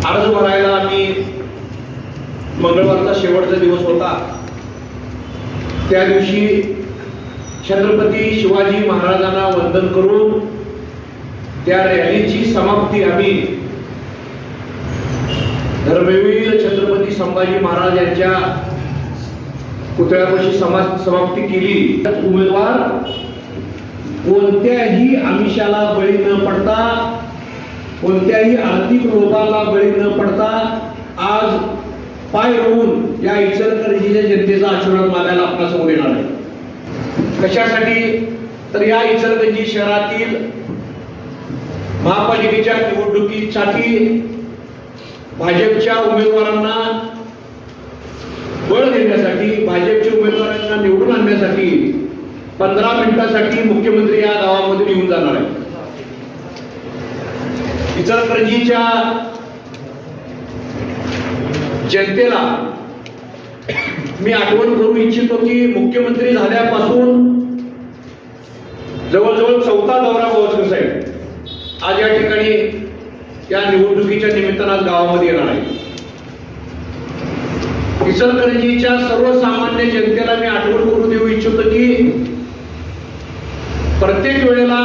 अर्ज भरायला आम्ही मंगळवारचा शेवटचा दिवस होता। त्या दिवशी छत्रपती शिवाजी महाराजांना वंदन करून त्या रॅलीची समाप्ती आम्ही धर्मवीर छत्रपती संभाजी महाराज यांच्या पुतळ्यापाशी समाप्ती केली। उमेदवार कोणत्याही आमिषाला बळी न पडता, कोणत्याही आर्थिक लोभाला बळी न पडता आज पाय रोवून या इचलकरंजीच्या जनतेचा आशीर्वाद मागायला आपल्यासमोर येणार आहे। कशासाठी? तर या इचलकरंजी शहरातील महापालिकेच्या निवडणुकीसाठी भाजपच्या उमेदवारांना बळ देण्यासाठी, भाजपच्या उमेदवारांना निवडून आणण्यासाठी 15 मिनिटांसाठी मुख्यमंत्री या गावामध्ये येऊन जाणार आहे। इचलकरंजीच्या जनतेला मी आठवण करू इच्छितो की मुख्यमंत्री झाल्यापासून जवळजवळ 4था दौरा भाऊसाहेब साहेब आज या ठिकाणी या निवडणुकीच्या निमित्तानं गावामध्ये येणार आहे। इचलकरंजीच्या सर्वसामान्य जनतेला मी आठवण करून देऊ इच्छितो की प्रत्येक वेळेला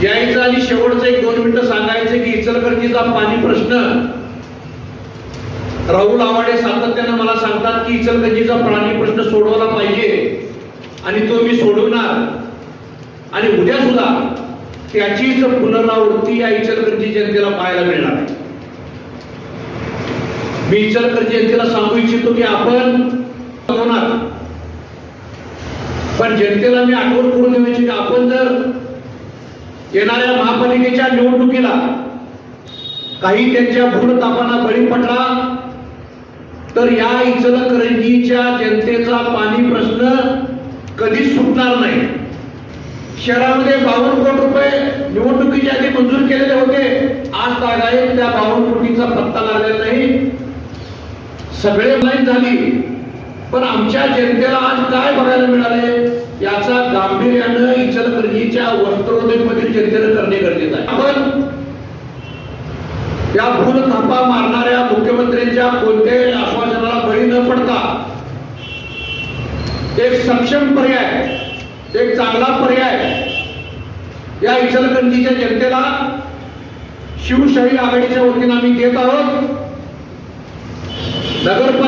यायचं आणि शेवटचं 1-2 मिनिटं सांगायचं की इचलकरंजीचा पाणी प्रश्न, राहुल आवाडे सातत्यानं मला सांगतात की इचलकरंजीचा पाणी प्रश्न सोडवला पाहिजे आणि तो मी सोडवणार आणि उद्या सुद्धा त्याचीच पुनरावृत्ती या इचलकरंजी जनतेला पाहायला मिळणार आहे। मी इचलकरंजी जनतेला सांगू इच्छितो की आपण होणार, पण जनतेला मी आठवण करून देऊ इच्छितो की आपण जर येणाऱ्या महापालिकेच्या निवडणुकीला काही त्यांच्या भूलथापांना बळी पडला तर या इचलकरंजीच्या जनतेचा पाणी प्रश्न कधीच सुटणार नाही। शहरामध्ये 52 कोटी रुपये निवडणुकीच्या आधी मंजूर केलेले होते, आज तागायत त्या 52 कोटीचा पत्ता लागलेला नाही, सगळे लाईन झाली, पण आमच्या जनतेला आज काय बघायला मिळाले याचा गांभीर्यानं इचलकरंजीच्या वस्त्रोद्योगमधील जनतेनं करणे गरजेचं आहे। आपण या भूलथापा मारणाऱ्या मुख्यमंत्र्यांच्या कोणत्याही आश्वासनाला बळी न पडता एक सक्षम पर्याय, एक चांगला पर्याय या इचलकरंजीच्या जनतेला शिवशाही आघाडीच्या वतीनं आम्ही देत आहोत। नगर